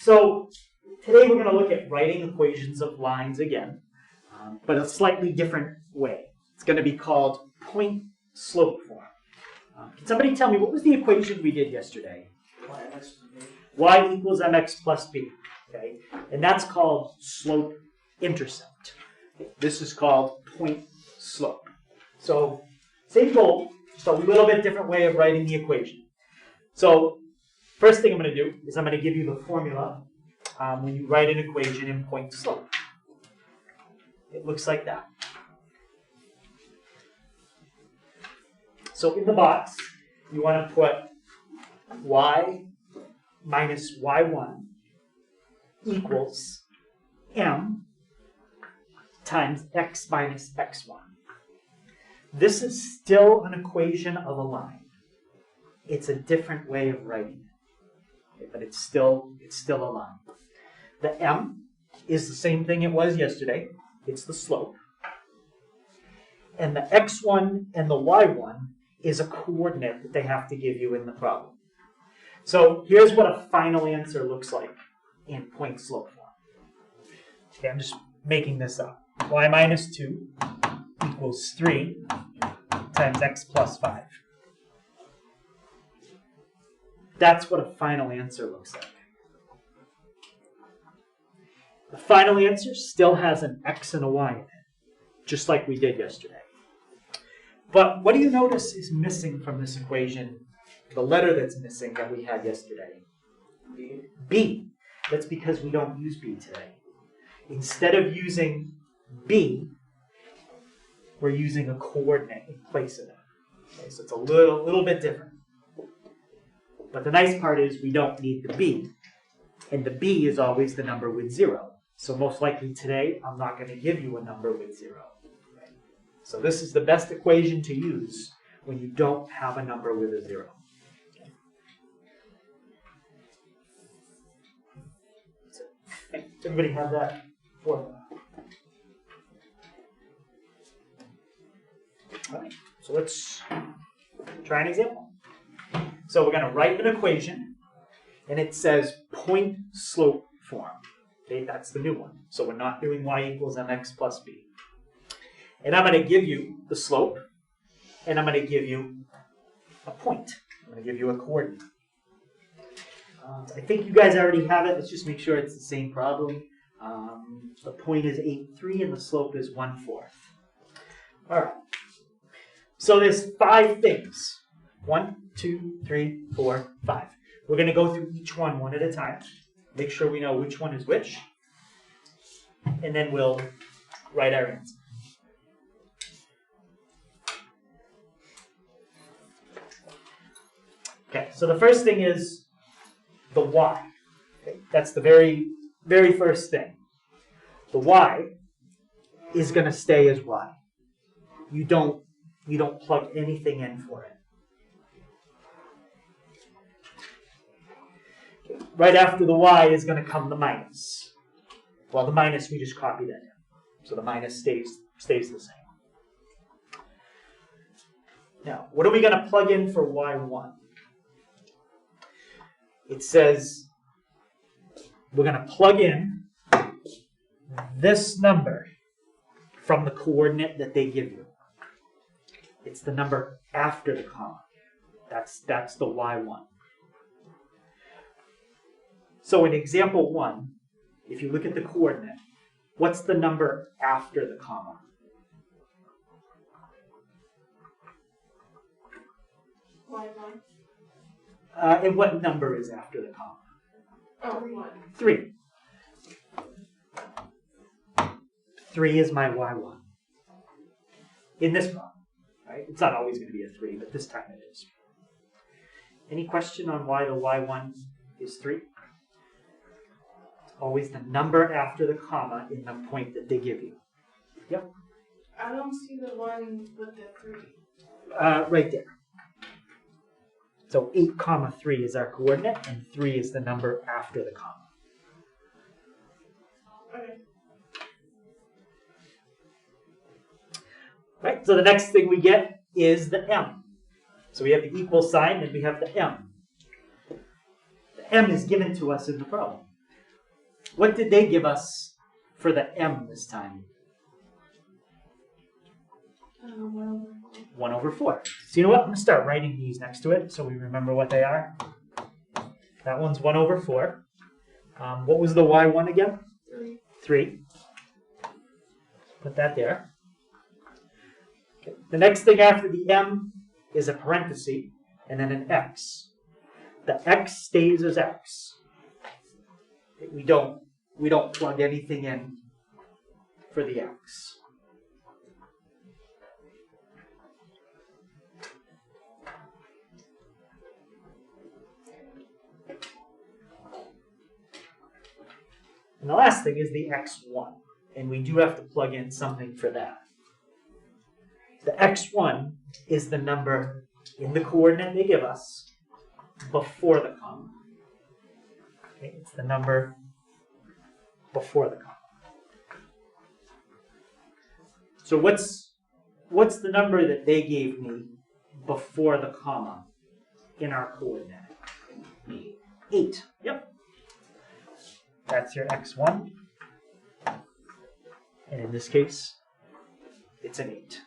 So today we're going to look at writing equations of lines again, but a slightly different way. It's going to be called point-slope form. Can somebody tell me, what was the equation we did yesterday? Y equals mx plus b. Okay? And that's called slope-intercept. This is called point-slope. So same goal, just a little bit different way of writing the equation. So first thing I'm going to do is I'm going to give you the formula when you write an equation in point-slope. It looks like that. So in the box, you want to put y minus y1 equals m times x minus x1. This is still an equation of a line. It's a different way of writing it, okay, but it's still a line. The m is the same thing it was yesterday. It's the slope. And the x1 and the y1 is a coordinate that they have to give you in the problem. So here's what a final answer looks like in point-slope form. Okay, I'm just making this up. Y minus 2 equals 3 times x plus 5. That's what a final answer looks like. The final answer still has an x and a y in it, just like we did yesterday. But what do you notice is missing from this equation? The letter that's missing that we had yesterday. B. That's because we don't use B today. Instead of using B, we're using a coordinate in place of it. Okay, so it's a little bit different. But the nice part is we don't need the B. And the B is always the number with 0. So most likely today, I'm not going to give you a number with 0. Right? So this is the best equation to use when you don't have a number with a 0. Okay. So, everybody have that formula? All right, so let's try an example. So we're going to write an equation, and it says point-slope form. Okay, that's the new one. So we're not doing y equals mx plus b. And I'm going to give you the slope, and I'm going to give you a point. I'm going to give you a coordinate. I think you guys already have it. Let's just make sure it's the same problem. The point is 8.3, and the slope is 1/4. All right. So there's 5 things. 1, 2, 3, 4, 5. We're going to go through each one at a time. Make sure we know which one is which. And then we'll write our answer. Okay, so the first thing is the y. Okay, that's the very, very first thing. The y is going to stay as y. You don't plug anything in for it. Right after the y is going to come the minus. Well, the minus, we just copy that in. So the minus stays the same. Now, what are we going to plug in for y1? It says we're going to plug in this number from the coordinate that they give you. It's the number after the comma. That's the y1. So in example 1, if you look at the coordinate, what's the number after the comma? Y1. And what number is after the comma? Oh, 1. 3. 3 is my y1. In this problem, right? It's not always going to be a 3, but this time it is. Any question on why the y1 is 3? Always the number after the comma in the point that they give you. Yep. I don't see the one with the 3. Right there. So 8, 3 is our coordinate, and 3 is the number after the comma. Okay. Right, so the next thing we get is the m. So we have the equal sign, and we have the m. The m is given to us in the problem. What did they give us for the m this time? 1 over 4. So you know what? I'm going to start writing these next to it so we remember what they are. That one's 1 over 4. What was the y1 again? 3. Put that there. Okay. The next thing after the m is a parenthesis and then an x. The x stays as x. We don't plug anything in for the x. And the last thing is the x1. And we do have to plug in something for that. The x1 is the number in the coordinate they give us before the comma. Okay, it's the number before the comma. So what's the number that they gave me before the comma in our coordinate? 8. Yep. That's your x1. And in this case, it's an 8.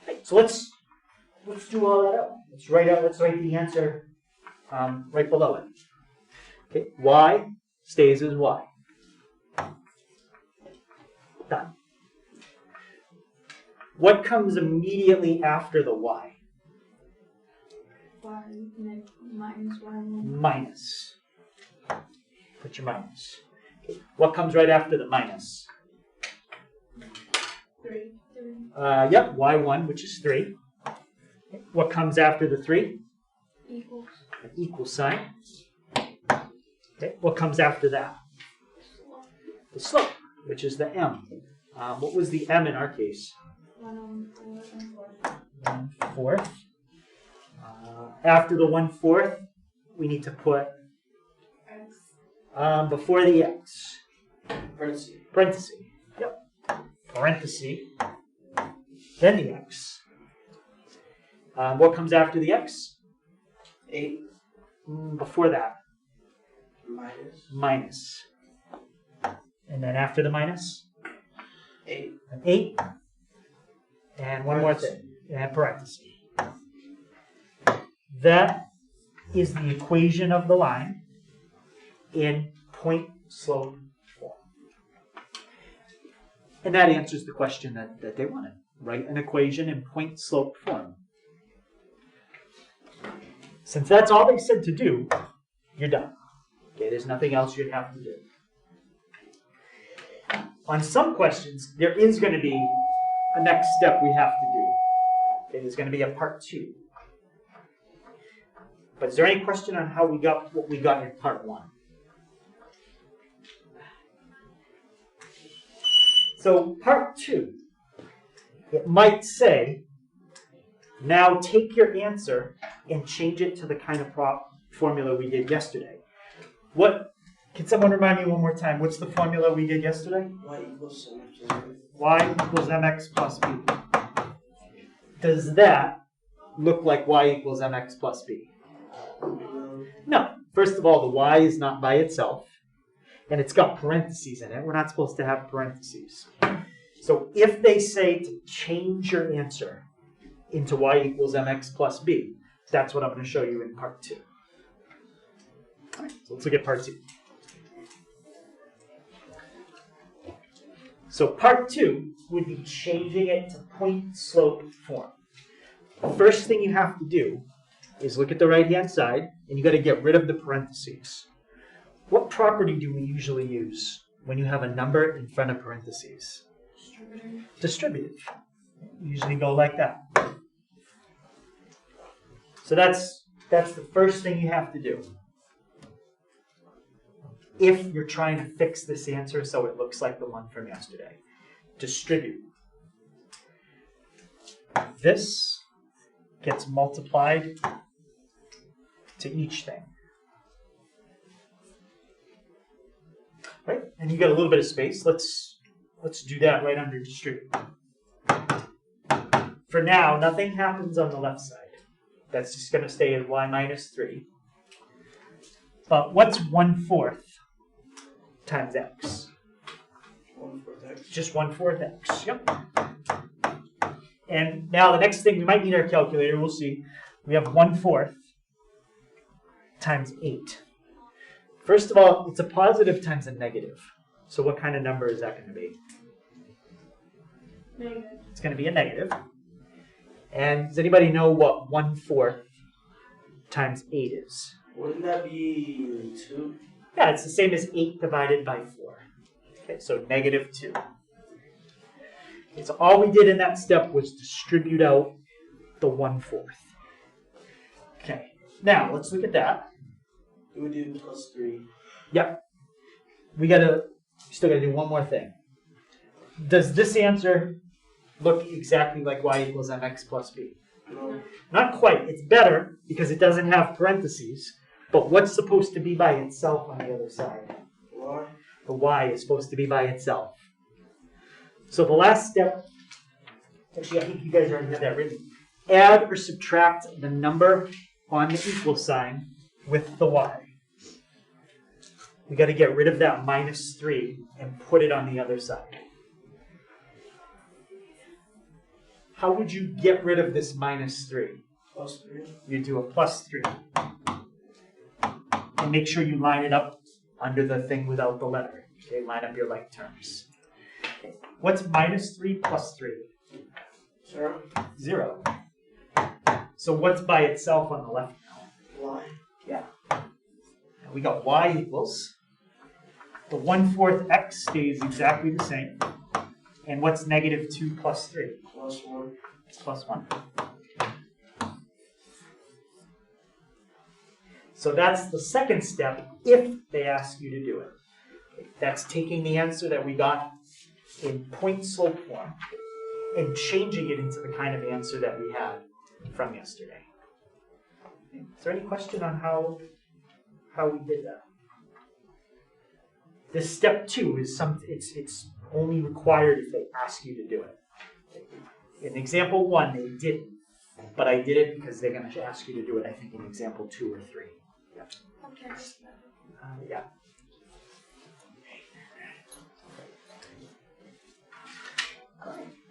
Okay, so let's do all that out. Let's write the answer right below it. Okay, y stays as y. Done. What comes immediately after the y? Y minus y1. Minus. Put your minus. Okay. What comes right after the minus? 3. Yep, y1, which is 3. Okay. What comes after the 3? Equals. An equal sign. Okay. What comes after that? The slope, which is the m. What was the m in our case? 1/4. After the 1/4, we need to put X. before the x. Parenthesis. Yep. Parenthesis. Then the x. What comes after the x? 8 Before that. minus And then after the minus? 8. An 8. And one more thing. And parenthesis. That is the equation of the line in point-slope form. And that answers the question that they wanted. Write an equation in point-slope form. Since that's all they said to do, you're done. Okay, there's nothing else you'd have to do. On some questions, there is going to be a next step we have to do. Okay, there's going to be a part 2. But is there any question on how we got what we got in part 1? So part 2, it might say, now take your answer and change it to the kind of formula we did yesterday. Can someone remind me one more time? What's the formula we did yesterday? Y equals mx. Y equals mx plus b. Does that look like y equals mx plus b? No. First of all, the y is not by itself, and it's got parentheses in it. We're not supposed to have parentheses. So if they say to change your answer into y equals mx plus b, that's what I'm going to show you in part 2. All right, so let's look at part 2. So part 2 would be changing it to point-slope form. The first thing you have to do is look at the right-hand side, and you got to get rid of the parentheses. What property do we usually use when you have a number in front of parentheses? Distributive. You usually go like that. So that's the first thing you have to do. If you're trying to fix this answer so it looks like the one from yesterday. Distribute. This gets multiplied to each thing. Right? And you got a little bit of space. Let's do that right under distribute. For now, nothing happens on the left side. That's just going to stay as y minus 3. But what's 1/4 times x? 1/4 x. Just 1/4 x. Yep. And now the next thing, we might need our calculator. We'll see. We have 1/4 times 8. First of all, it's a positive times a negative. So what kind of number is that going to be? Negative. It's going to be a negative. And does anybody know what 1/4 times 8 is? Wouldn't that be 2? Yeah, it's the same as 8 divided by 4. Okay, so -2. Okay, so all we did in that step was distribute out the 1/4. Okay, now let's look at that. We would do plus 3. Yep. We still gotta do one more thing. Does this answer look exactly like y equals mx plus b? No. Not quite. It's better because it doesn't have parentheses. But what's supposed to be by itself on the other side? Y. The y is supposed to be by itself. So the last step, actually I think you guys already had that written. Add or subtract the number on the equal sign with the y. We got to get rid of that -3 and put it on the other side. How would you get rid of this -3? Plus 3. You do a +3. And make sure you line it up under the thing without the letter. Okay, line up your like terms. Okay. What's -3 plus 3? 0. 0. So what's by itself on the left now? Y. Yeah. Now we got y equals. The 1/4 x stays exactly the same. And what's -2 plus 3? Plus 1. Plus 1. So that's the second step if they ask you to do it. That's taking the answer that we got in point slope form and changing it into the kind of answer that we had from yesterday. Is there any question on how we did that? This step 2 is it's only required if they ask you to do it. In example 1, they didn't, but I did it because they're going to ask you to do it, I think, in example 2 or 3. Yeah. Okay. Yeah.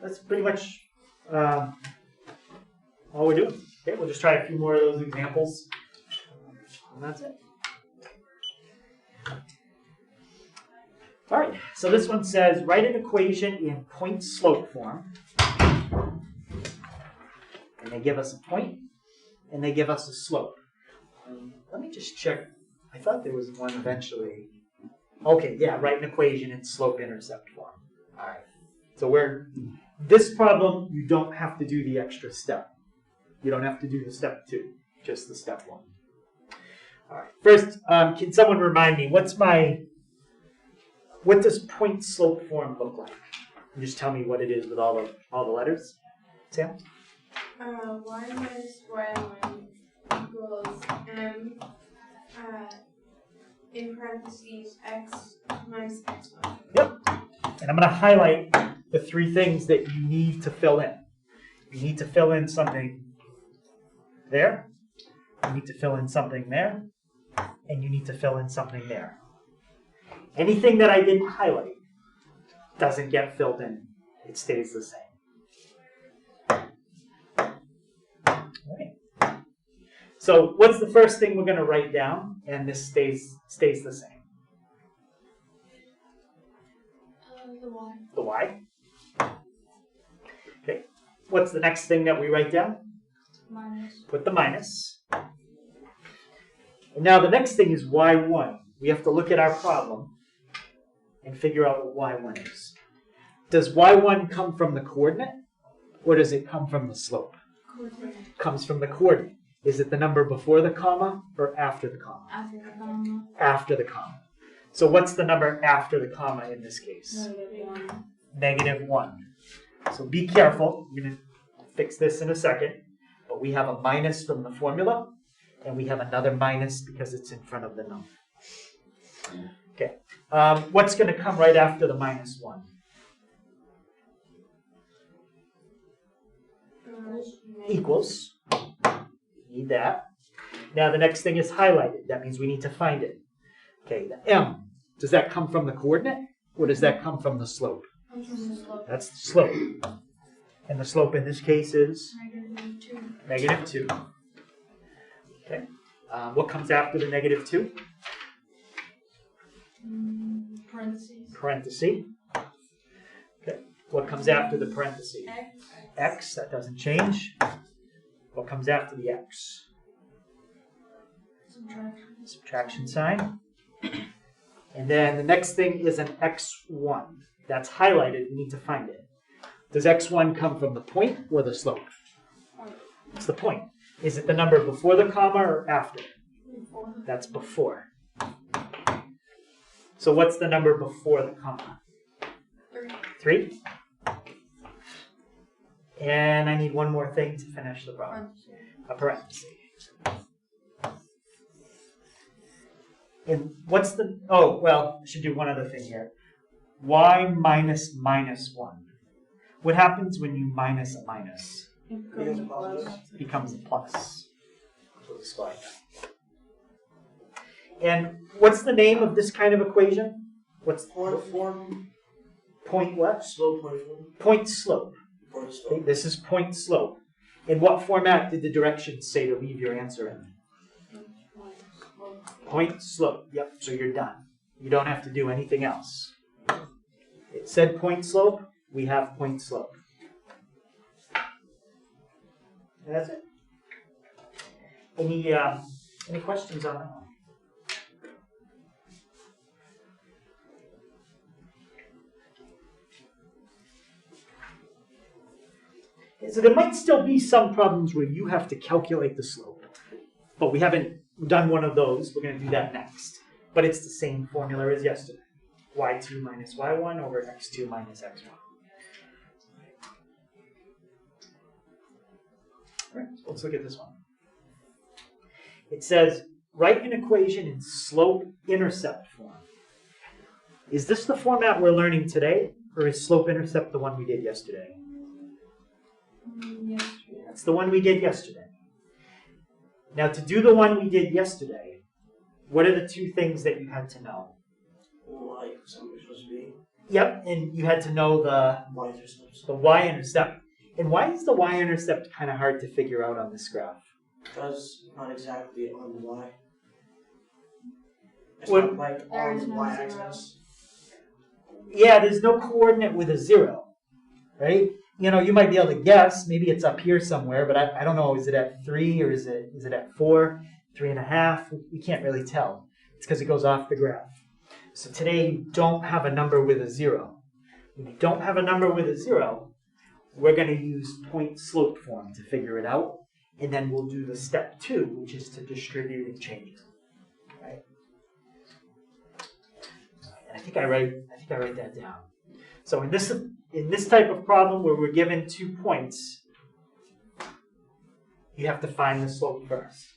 That's pretty much all we're doing. Okay, we'll just try a few more of those examples, and that's it. All right, so this one says, write an equation in point-slope form. And they give us a point, and they give us a slope. Let me just check. I thought there was one eventually. Okay, yeah, write an equation in slope-intercept form. All right. So this problem, you don't have to do the extra step. You don't have to do the step 2, just the step 1. All right. First, can someone remind me, what does point-slope form look like? And just tell me what it is with all the letters. Sam? Y minus y1 equals m in parentheses x minus x1. Yep. And I'm going to highlight the 3 things that you need to fill in. You need to fill in something there. You need to fill in something there. And you need to fill in something there. Anything that I didn't highlight doesn't get filled in. It stays the same. Right. So what's the first thing we're going to write down? And this stays the same. The y. The y. Okay. What's the next thing that we write down? Minus. Put the minus. And now the next thing is y1. We have to look at our problem and figure out what y1 is. Does y1 come from the coordinate, or does it come from the slope? Coordinate. Comes from the coordinate. Is it the number before the comma or after the comma? After the comma. After the comma. So what's the number after the comma in this case? -1. -1. So be careful. We're going to fix this in a second. But we have a minus from the formula, and we have another minus because it's in front of the number. Okay. What's going to come right after the -1? Equals. Need that. Now the next thing is highlighted. That means we need to find it. Okay, the m. Does that come from the coordinate, or does that come from the slope? Comes from the slope. That's the slope. And the slope in this case is Negative 2. -2. Okay. What comes after the -2? Parentheses. Parenthesis. Okay. What comes after the parenthesis? X. X, that doesn't change. What comes after the X? Subtraction. Subtraction sign. And then the next thing is an x1. That's highlighted. We need to find it. Does x1 come from the point or the slope? Point. It's the point. Is it the number before the comma or after? Before. That's before. So what's the number before the comma? 3. 3. And I need one more thing to finish the problem. Parentheses. A parenthesis. And what's the, oh, well, I should do one other thing here. Y minus -1. What happens when you minus a minus? It Becomes goes positive. plus. It becomes a plus. We'll explain that. And what's the name of this kind of equation? What's Point form. point what? Slope point form. Point slope. Point Okay, slope. this is point slope. In what format did the directions say to leave your answer in? Point slope. Yep, so you're done. You don't have to do anything else. It said point slope, we have point slope. And that's it. Any questions on that? So there might still be some problems where you have to calculate the slope, but we haven't done one of those. We're going to do that next. But it's the same formula as yesterday. Y2 minus y1 over x2 minus x1. All right, so let's look at this one. It says, write an equation in slope-intercept form. Is this the format we're learning today, or is slope-intercept the one we did yesterday? Yesterday. That's the one we did yesterday. Now, to do the one we did yesterday, what are the two things that you had to know? Like something's supposed to be. Yep, and you had to know the Y-intercept. y-intercept. And why is the y-intercept kind of hard to figure out on this graph? Because not exactly on the Y. It's What- not like There on is the no Y-axis. Yeah, there's no coordinate with a 0, right? You know, you might be able to guess. Maybe it's up here somewhere, but I don't know. Is it at 3 or is it at 4, 3.5? We can't really tell. It's because it goes off the graph. So today you don't have a number with a 0. When you don't have a number with a 0, we're going to use point slope form to figure it out. And then we'll do the step 2, which is to distribute and change it. Right? And I think I write that down. So in this type of problem where we're given 2 points, you have to find the slope first.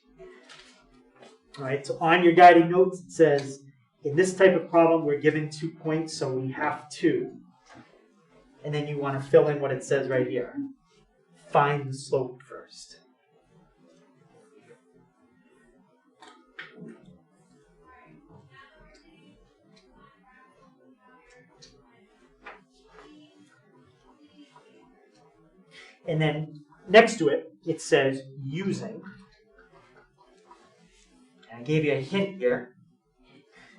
All right, so on your guiding notes it says, in this type of problem we're given 2 points, so we have 2. And then you want to fill in what it says right here. Find the slope first. And then next to it, it says using. And I gave you a hint here.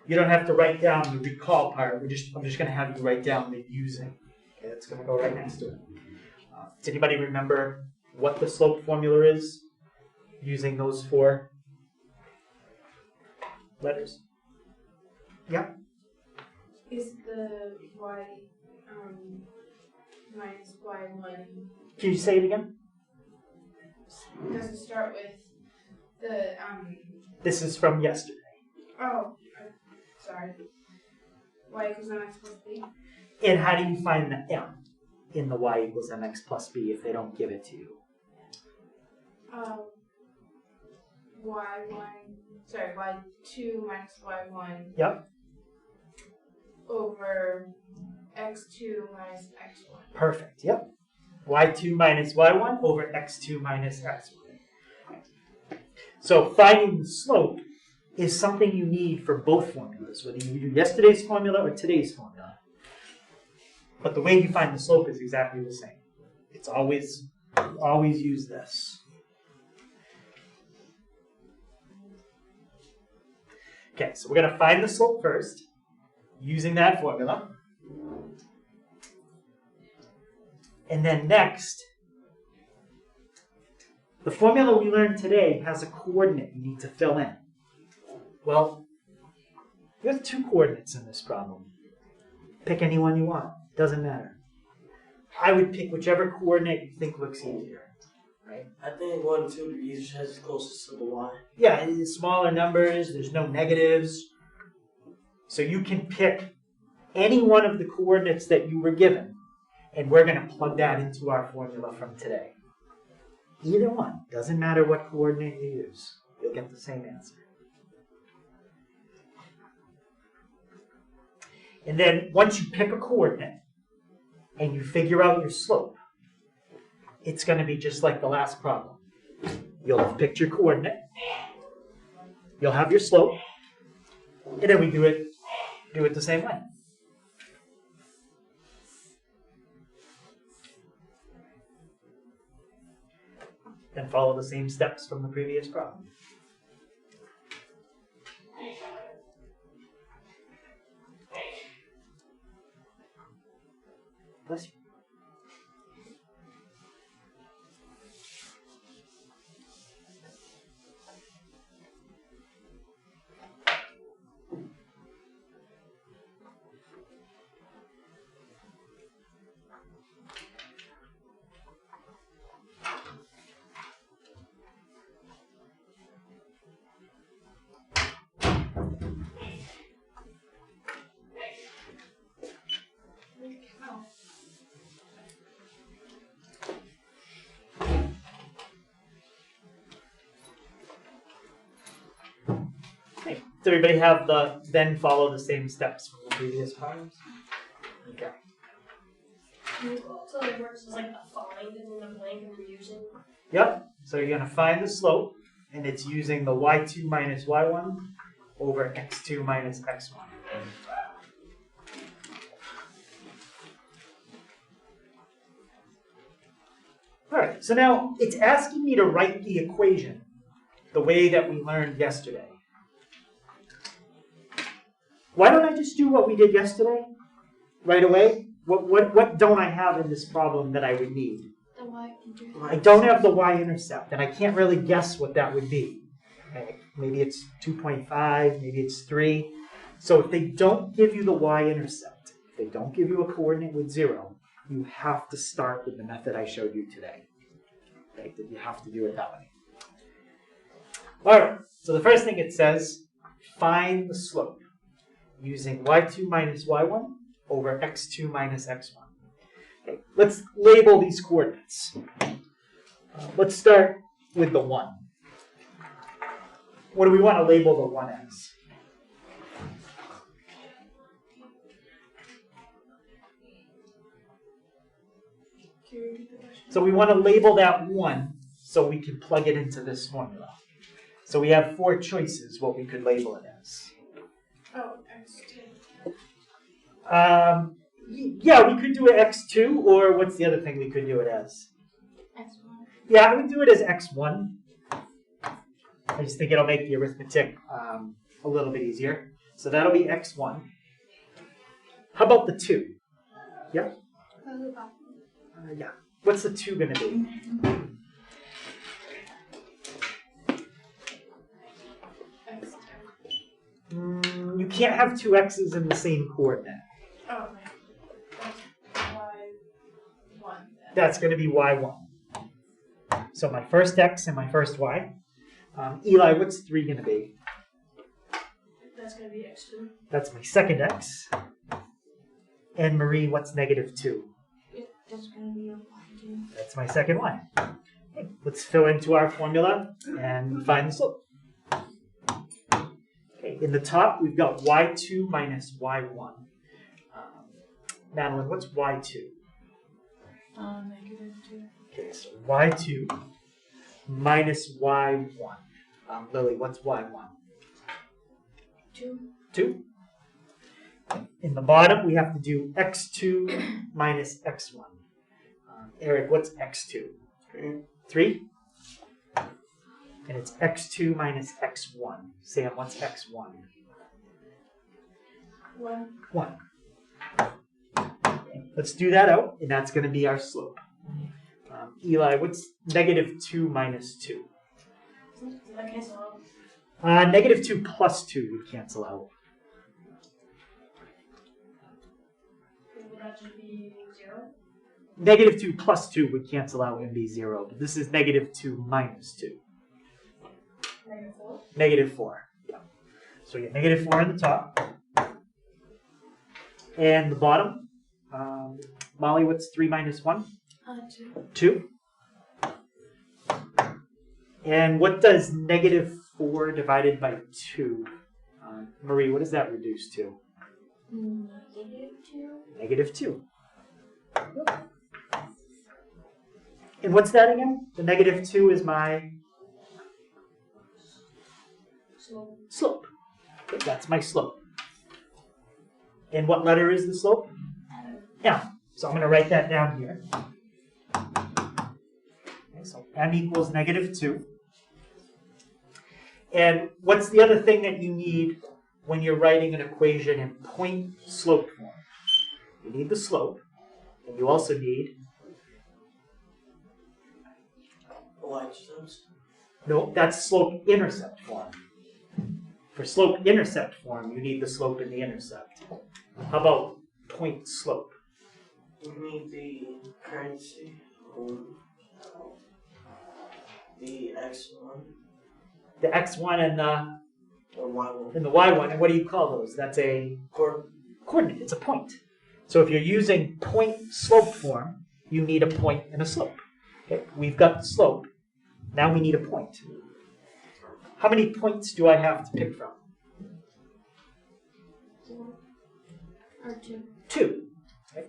You don't have to write down the recall part. I'm just going to have you write down the using. Okay, that's going to go right next to it. Does anybody remember what the slope formula is using those 4 letters? Yeah. Is the y minus y1? Can you say it again? Does it start with the This is from yesterday. Oh, sorry. Y equals mx plus b. And how do you find the m in the y equals mx plus b if they don't give it to you? Y2 minus y1 Yep. over x2 minus x1. Perfect. Yep. y2 minus y1 over x2 minus x1. So finding the slope is something you need for both formulas, whether you do yesterday's formula or today's formula. But the way you find the slope is exactly the same. It's always use this. Okay, so we're going to find the slope first, using that formula. And then next, the formula we learned today has a coordinate you need to fill in. Well, there's 2 coordinates in this problem. Pick any one you want. Doesn't matter. I would pick whichever coordinate you think looks easier. Right? I think 1 and 2 would be easier as closest to the y. Yeah, it's smaller numbers, there's no negatives. So you can pick any one of the coordinates that you were given, and we're going to plug that into our formula from today. Either one. Doesn't matter what coordinate you use. You'll get the same answer. And then once you pick a coordinate and you figure out your slope, it's going to be just like the last problem. You'll have picked your coordinate, you'll have your slope, and then we do it the same way. Then follow the same steps from the previous problem. Bless you. Does everybody have the then follow the same steps from the previous problems? Okay. So it works as like a find and then a blank and we're using. Yep. So you're going to find the slope, and it's using the y2 minus y1 over x2 minus x1. All right. So now it's asking me to write the equation the way that we learned yesterday. Why don't I just do what we did yesterday right away? What don't I have in this problem that I would need? The y-intercept. I don't have the y-intercept, and I can't really guess what that would be. Okay, maybe it's 2.5, maybe it's 3. So if they don't give you the y-intercept, if they don't give you a coordinate with 0, you have to start with the method I showed you today. Okay, you have to do it that way. All right, so the first thing it says, find the slope using y2 minus y1 over x2 minus x1. Okay, let's label these coordinates. Let's start with the 1. What do we want to label the 1 as? So we want to label that 1 so we can plug it into this formula. So we have 4 choices what we could label it as. Oh, x2. Yeah, we could do it x2, or what's the other thing we could do it as? x1. Yeah, I would do it as x1. I just think it'll make the arithmetic a little bit easier. So that'll be x1. How about the 2? Yeah? Yeah. What's the 2 going to be? You can't have 2 x's in the same coordinate. Oh, right. That's y1 then. That's going to be y1. So my first x and my first y. Eli, what's 3 going to be? That's going to be x2. That's my second x. And Marie, what's negative 2? That's going to be a y2. That's my second y. Okay, let's fill into our formula and find the slope. Okay, in the top, we've got y2 minus y1. Madeline, what's y2? Negative 2. Okay, so y2 minus y1. Lily, what's y1? 2. 2. In the bottom, we have to do x2 minus x1. Eric, what's x2? 3. And it's x2 minus x1. Sam, what's x1? 1. 1. Let's do that out, and that's going to be our slope. Eli, what's negative 2 minus 2? Did that cancel out? Negative 2 plus 2 would cancel out. Would that just be 0? Negative 2 plus 2 would cancel out and be 0, but this is negative 2 minus 2. Negative 4? Negative 4. Yeah. So we get negative 4 on the top. And the bottom, Molly, what's 3 minus 1? 2. 2. And what does negative 4 divided by 2? Marie, what does that reduce to? Negative 2. Negative 2. And what's that again? The negative 2 is my slope. Okay, that's my slope. And what letter is the slope? M. So I'm going to write that down here. Okay, so M equals negative 2. And what's the other thing that you need when you're writing an equation in point slope form? You need the slope, and you also need y-intercepts. no, that's slope intercept form. For slope intercept form, you need the slope and the intercept. How about point slope? You need the currency, the x1, The x1 and or y1. the y1, and what do you call those? That's a coordinate. It's a point. So if you're using point slope form, you need a point and a slope. Okay, we've got the slope. Now we need a point. How many points do I have to pick from? 4. Or 2. 2. Okay.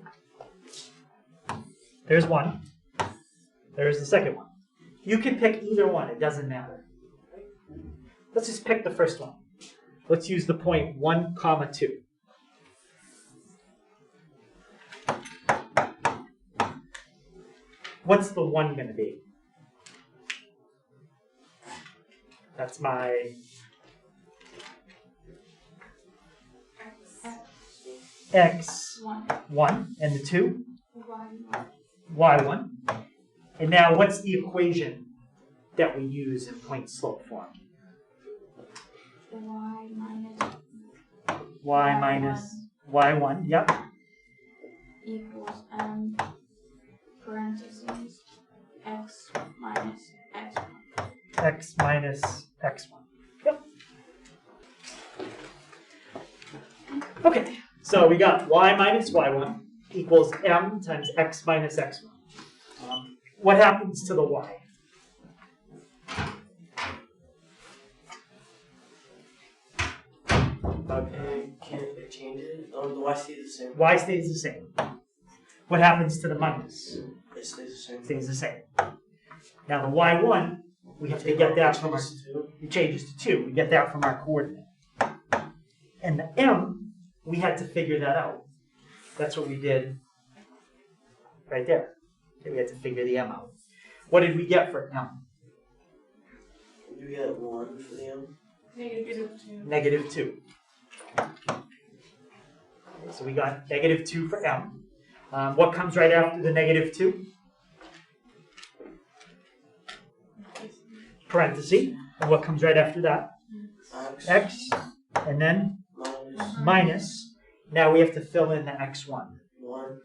There's one. There's the second one. You can pick either one. It doesn't matter. Let's just pick the first one. Let's use the point 1, 2. What's the 1 going to be? That's my x1 and the 2, y1. And now what's the equation that we use in point slope form? Y minus y1, yep. Equals m parentheses x minus x1. X minus x1. Yep. Okay, so we got y minus y1 equals m times x minus x1. What happens to the y? Can't it change it? Or the y stays the same? Y stays the same. What happens to the minus? It stays the same. It stays the same. Now the y1, we have to get that from our, it changes to 2. We get that from our coordinate. And the m, we had to figure that out. That's what we did right there. Okay, we had to figure the m out. What did we get for m? You get 1 for the m. Negative 2. Negative 2. Okay, so we got negative 2 for m. What comes right after the negative 2? Parenthesis. And what comes right after that? X. And then minus. Now we have to fill in the x1. 1.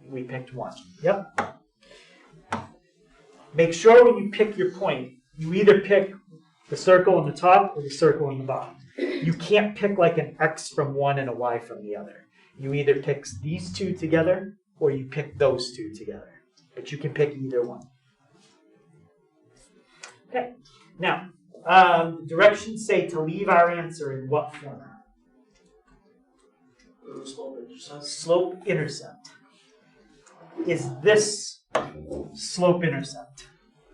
We picked 1. Yep. Make sure when you pick your point, you either pick the circle on the top or the circle on the bottom. You can't pick like an x from one and a y from the other. You either pick these two together or you pick those two together. But you can pick either one. Okay. Now, directions say to leave our answer in what format? Slope-intercept. Slope-intercept. Is this slope-intercept?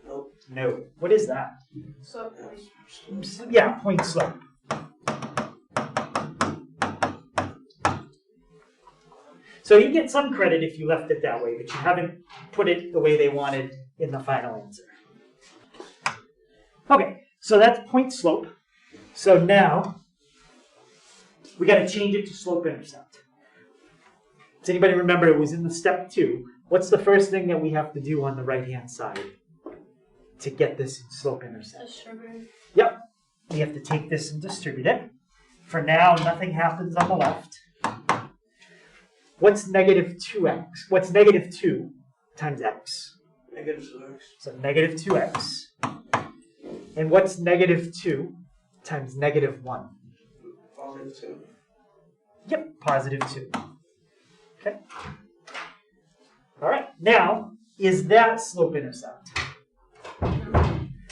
Nope. No. What is that? So, Yeah, point slope. So you get some credit if you left it that way, but you haven't put it the way they wanted in the final answer. Okay, so that's point slope. So now we got to change it to slope intercept. Does anybody remember it was in the step 2? What's the first thing that we have to do on the right-hand side to get this slope intercept? distribute. Yep, we have to take this and distribute it. For now, nothing happens on the left. What's negative 2x? What's negative 2 times x? Negative 2x. So negative 2x. And what's negative 2 times negative 1? Positive 2. Yep, positive 2. Okay. All right, now, is that slope intercept?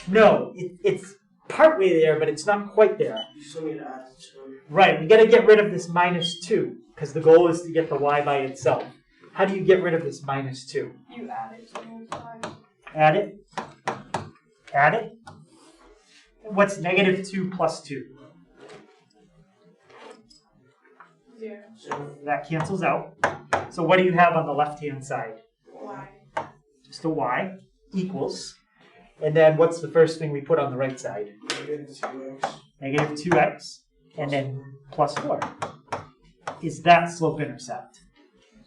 No, it's partway there, but it's not quite there. You still need to add 2. Right, we got to get rid of this minus 2, because the goal is to get the y by itself. How do you get rid of this minus 2? You add it to the side. Add it. Add it. What's negative 2 plus 2? 0. 0. That cancels out. So what do you have on the left-hand side? Y. Just a y equals. And then what's the first thing we put on the right side? Negative 2x. Negative 2x, and then plus 4. Is that slope intercept?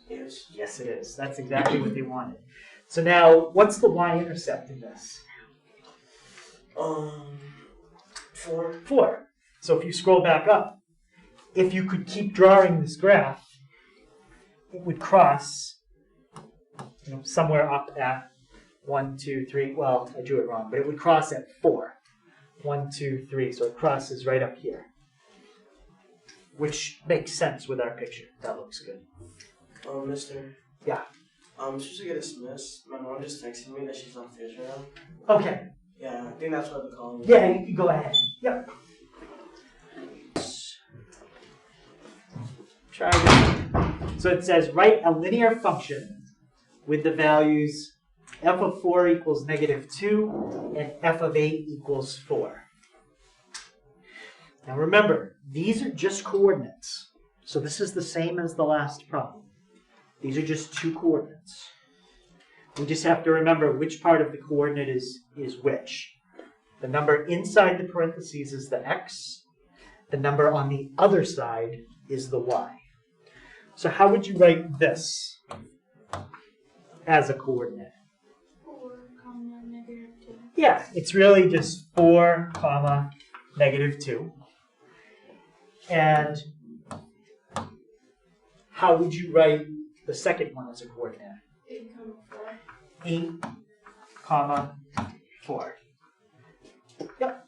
Yes. Yes, it is. That's exactly what they wanted. So now, what's the y-intercept in this? 4. 4. So if you scroll back up, if you could keep drawing this graph, it would cross, somewhere up at 1, 2, 3. Well, I drew it wrong, but it would cross at 4. 1, 2, 3. So it crosses right up here, which makes sense with our picture. That looks good. Mister. Yeah. I'm supposed to get dismissed. My mom just texted me that she's on fish right now. Okay. Yeah, I think that's what they're calling me. Yeah, you can go ahead. Yep. Try this. So it says write a linear function with the values f of 4 equals negative 2 and f of 8 equals 4. Now remember, these are just coordinates. So this is the same as the last problem. These are just 2 coordinates. We just have to remember which part of the coordinate is which. The number inside the parentheses is the x. The number on the other side is the y. So how would you write this as a coordinate? 4, negative 2. Yeah, it's really just 4, comma, negative 2. And how would you write the second one as a coordinate? 8, 4. 8, comma, 4. Yep.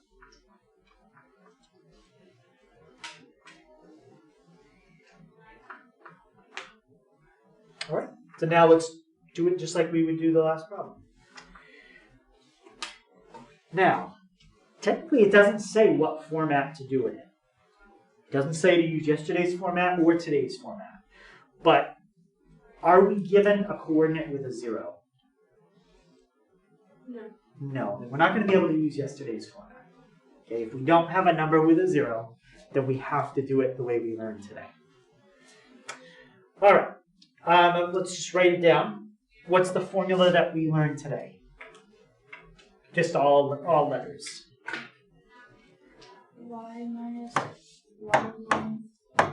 All right, so now let's do it just like we would do the last problem. Now, technically it doesn't say what format to do it in. It doesn't say to use yesterday's format or today's format. But are we given a coordinate with a 0? No. No, we're not going to be able to use yesterday's format. Okay, if we don't have a number with a 0, then we have to do it the way we learned today. All right, let's just write it down. What's the formula that we learned today? Just all letters. Y minus y1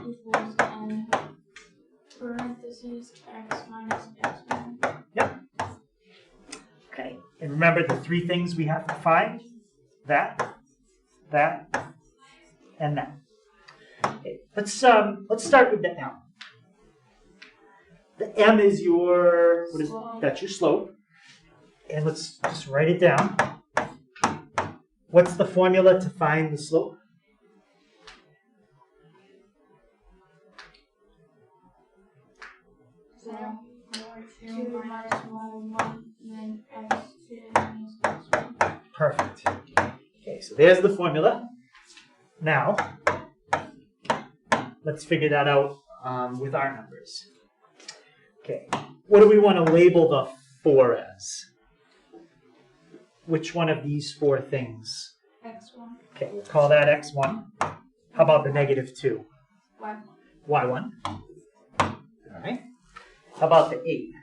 equals n parentheses x minus x1. Yep. Okay, and remember the 3 things we have to find? That, and that. Okay, let's start with the m. The m is your, that's your slope. And let's just write it down. What's the formula to find the slope? So 2 minus y1 then x2 minus x1. Perfect. Okay, so there's the formula. Now, let's figure that out with our numbers. Okay, what do we want to label the 4 as? which one of these four things? X1, Okay, we'll call that x1. How about the -2? Y1, y1. All right. How about the 8?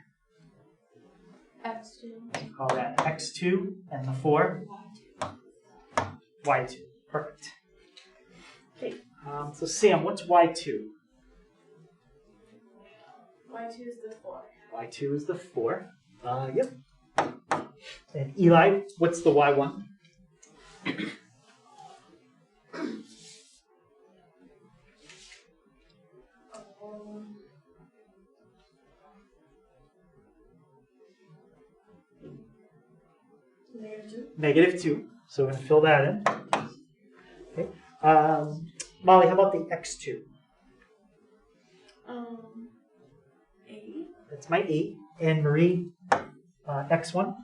X2, Call that x2, and the 4? Y2. y2. Perfect. Okay, so Sam, what's y2? Y2 is the 4. y2 is the 4. Yep. And Eli, what's the y1? -2. So we're going to fill that in. Okay. Molly, how about the x2? 8. That's my 8. And Marie, x1?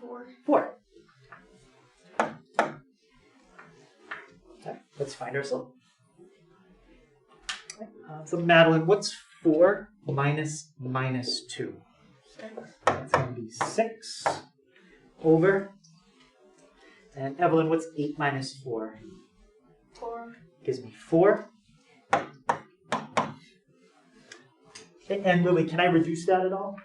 4. 4. Okay, let's find ourselves. So Madeline, what's 4 minus -2? 6. That's going to be 6 over. And Evelyn, what's 8 minus 4? 4. Gives me 4. Okay, and Lily, can I reduce that at all?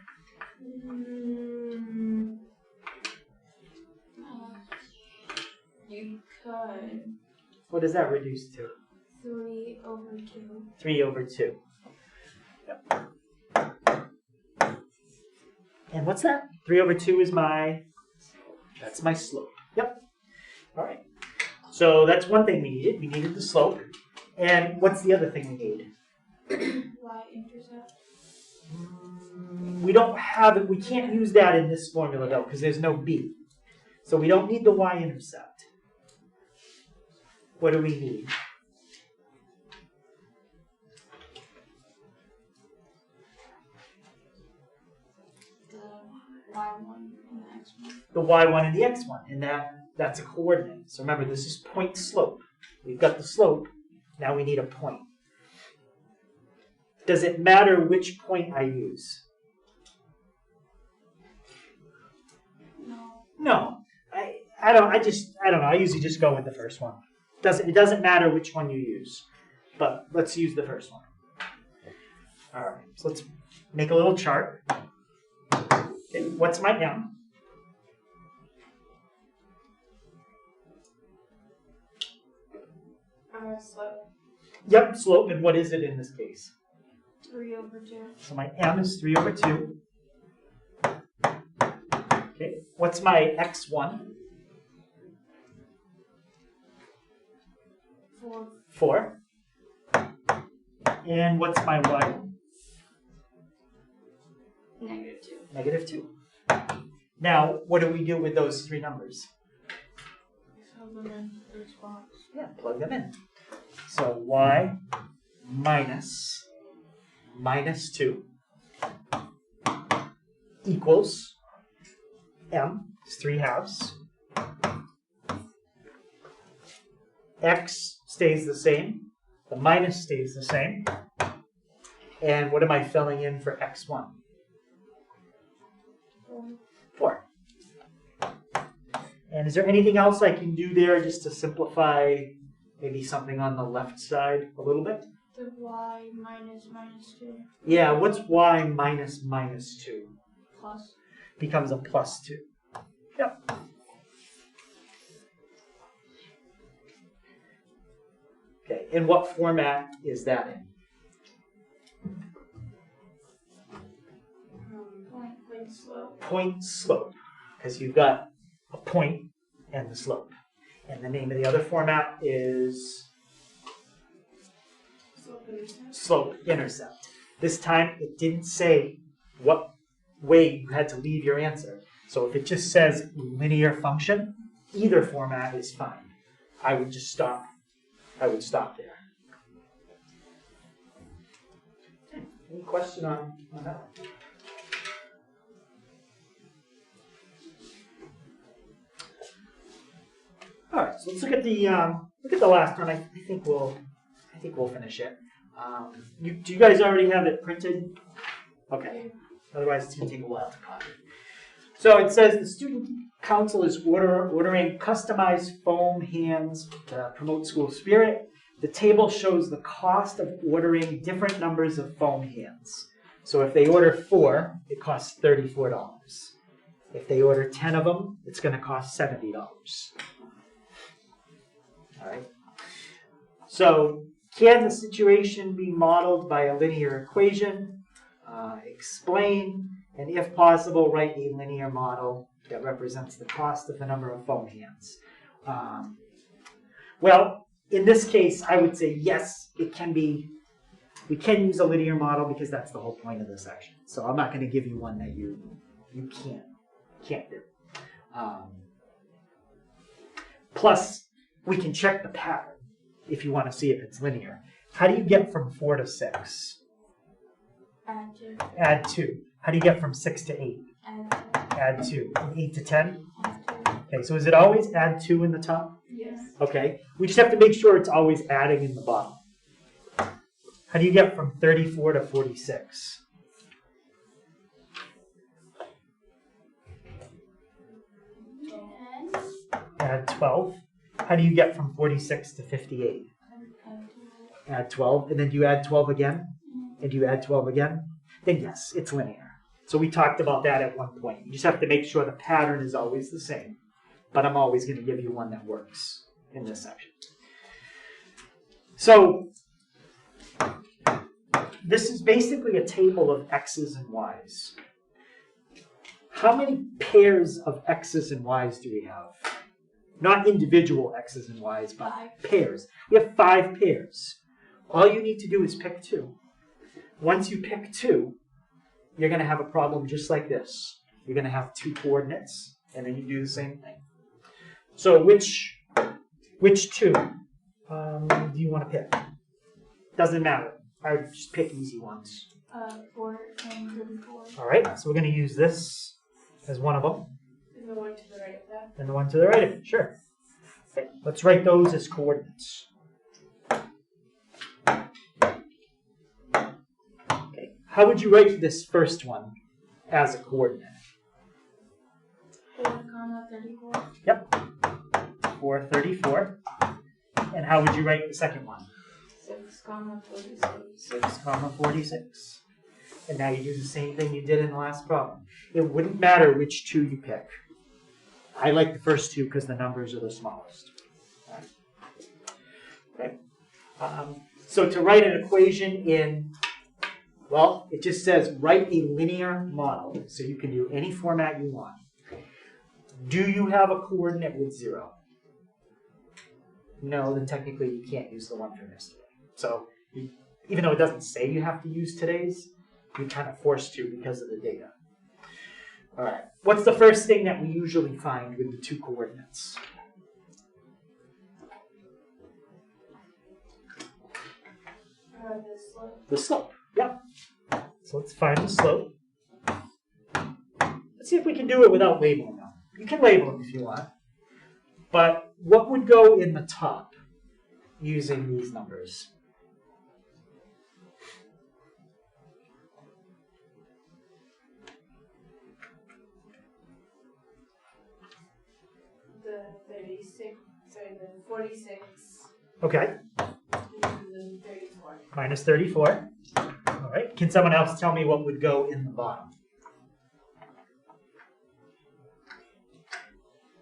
You could. What does that reduce to? 3 over 2. 3 over 2. Yep. And what's that? 3 over 2 is that's my slope. Yep. All right. So that's one thing we needed. We needed the slope. And what's the other thing we need? Y-intercept. We don't have it. We can't use that in this formula though, because there's no b. So we don't need the y-intercept. What do we need? The Y1 and the X1. The y1 and the x1, and that's a coordinate. So remember, this is point slope. We've got the slope. Now we need a point. Does it matter which point I use? No. No. I don't know. I usually just go with the first one. It doesn't matter which one you use. But let's use the first one. All right. So let's make a little chart. Okay, what's my m? Slope. Yep, slope. And what is it in this case? 3 over 2. So my m is 3 over 2. Okay, what's my x1? 4. 4. And what's my y1? -2. -2. Now, what do we do with those three numbers? Fill them in the spots. Yeah, plug them in. So y minus -2 equals m is 3/2. X stays the same. The minus stays the same. And what am I filling in for x1? 4. And is there anything else I can do there just to simplify maybe something on the left side a little bit? The Y minus -2 Yeah, what's y minus -2? plus. Becomes a +2. Yep. Okay, and what format is that in? Point slope. Point slope, because you've got a point and the slope. And the name of the other format is Slope intercept. slope intercept. This time it didn't say what way you had to leave your answer. So if it just says linear function, either format is fine. I would just stop. I would stop there. Any question on that? All right, so let's look at the last one. I think we'll finish it. Do you guys already have it printed? Okay. Otherwise, it's gonna take a while to copy. So it says the student council is ordering customized foam hands to promote school spirit. The table shows the cost of ordering different numbers of foam hands. So if they order 4, it costs $34. If they order 10 of them, it's going to cost $70. All right. So can the situation be modeled by a linear equation? Explain, and if possible, write a linear model that represents the cost of the number of foam hands. Well, in this case, I would say yes, it can be. We can use a linear model because that's the whole point of this section. So I'm not going to give you one that you can't do. Plus, we can check the pattern if you want to see if it's linear. How do you get from 4 to 6? Add 2. Add 2. How do you get from 6 to 8? Add 2. Add 2. From 8 to 10? Add 2. Okay, so is it always add 2 in the top? Yes. Okay, we just have to make sure it's always adding in the bottom. How do you get from 34 to 46? Add 12. How do you get from 46 to 58? Add 12. And then do you add 12 again? And do you add 12 again? Then yes, it's linear. So we talked about that at one point. You just have to make sure the pattern is always the same. But I'm always going to give you one that works in this section. So this is basically a table of x's and y's. How many pairs of x's and y's do we have? Not individual x's and y's, but 5. pairs. We have 5 pairs. All you need to do is pick 2. Once you pick 2, you're going to have a problem just like this. You're going to have 2 coordinates, and then you do the same thing. So which 2 do you want to pick? Doesn't matter. I would just pick easy ones. 4 and 34. All right, so we're going to use this as one of them. And the one to the right of that. And the one to the right of it, sure. Okay, let's write those as coordinates. Okay, how would you write this first one as a coordinate? 4, 34. Yep, 4, 34. And how would you write the second one? 6, 46. 6, 46. And now you do the same thing you did in the last problem. It wouldn't matter which 2 you pick. I like the first 2 because the numbers are the smallest. Okay. So to write an equation in, well, it just says write a linear model. So you can do any format you want. Do you have a coordinate with 0? No, then technically you can't use the one from yesterday. So even though it doesn't say you have to use today's, you're kind of forced to because of the data. All right. What's the first thing that we usually find with the 2 coordinates? The slope. The slope. Yep. So let's find the slope. Let's see if we can do it without labeling them. You can label them if you want. But what would go in the top using these numbers? The 36. Sorry, the 46. Okay. And the 34. Minus 34. All right. Can someone else tell me what would go in the bottom?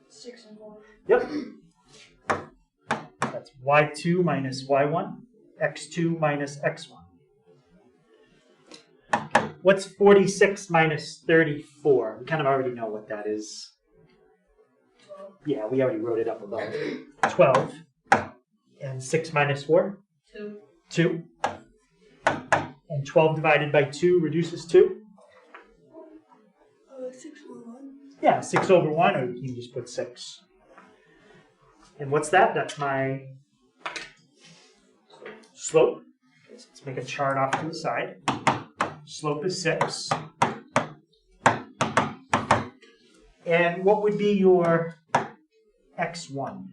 6 and 4. Yep. That's y2 minus y1, x2 minus x1. What's 46 minus 34? We kind of already know what that is. 12. Yeah, we already wrote it up above. 12. And 6 minus 4? 2. 2. And 12 divided by 2 reduces to? 6 over 1. Yeah, 6 over 1, or you can just put 6. And what's that? That's my slope. Okay, so let's make a chart off to the side. Slope is 6. And what would be your x1?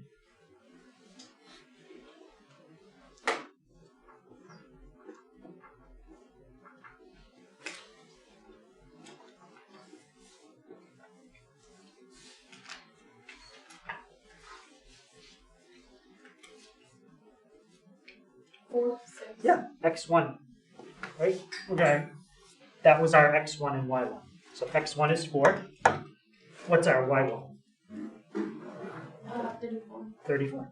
4, 6. Yeah, x1, right? Okay. That was our x1 and y1. So x1 is 4. What's our y1? 34. 34.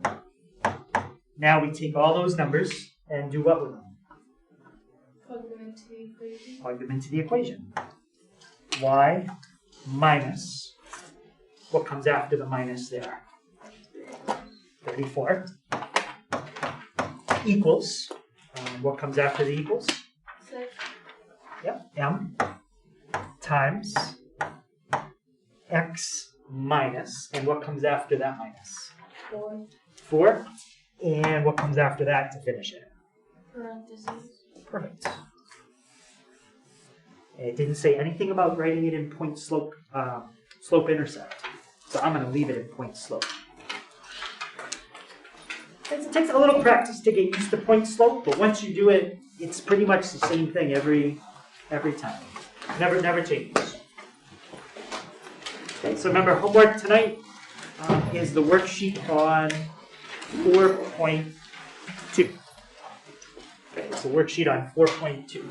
Now we take all those numbers and do what with them? Plug them into the equation. Plug them into the equation. Y minus, what comes after the minus there? 34 equals, what comes after the equals? 6. Yep, m times x minus, and what comes after that minus? 4. 4, and what comes after that to finish it? Parentheses. Perfect. It didn't say anything about writing it in point slope, slope intercept, so I'm going to leave it in point slope. It takes a little practice to get used to point slope, but once you do it, it's pretty much the same thing every time. Never changes. Okay, so remember, homework tonight is the worksheet on 4.2. Okay, it's the worksheet on 4.2.